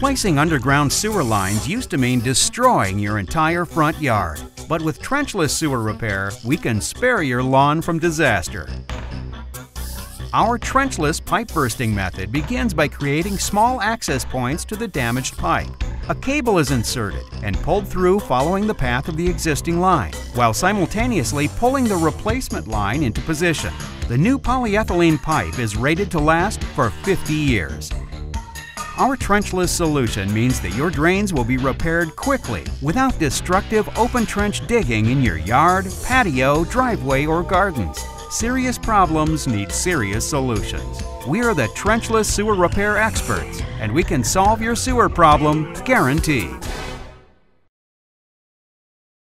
Replacing underground sewer lines used to mean destroying your entire front yard. But with Trenchless sewer repair, we can spare your lawn from disaster. Our Trenchless pipe bursting method begins by creating small access points to the damaged pipe. A cable is inserted and pulled through following the path of the existing line, while simultaneously pulling the replacement line into position. The new polyethylene pipe is rated to last for 50 years. Our Trenchless solution means that your drains will be repaired quickly without destructive open trench digging in your yard, patio, driveway, or gardens. Serious problems need serious solutions. We are the Trenchless sewer repair experts, and we can solve your sewer problem guaranteed.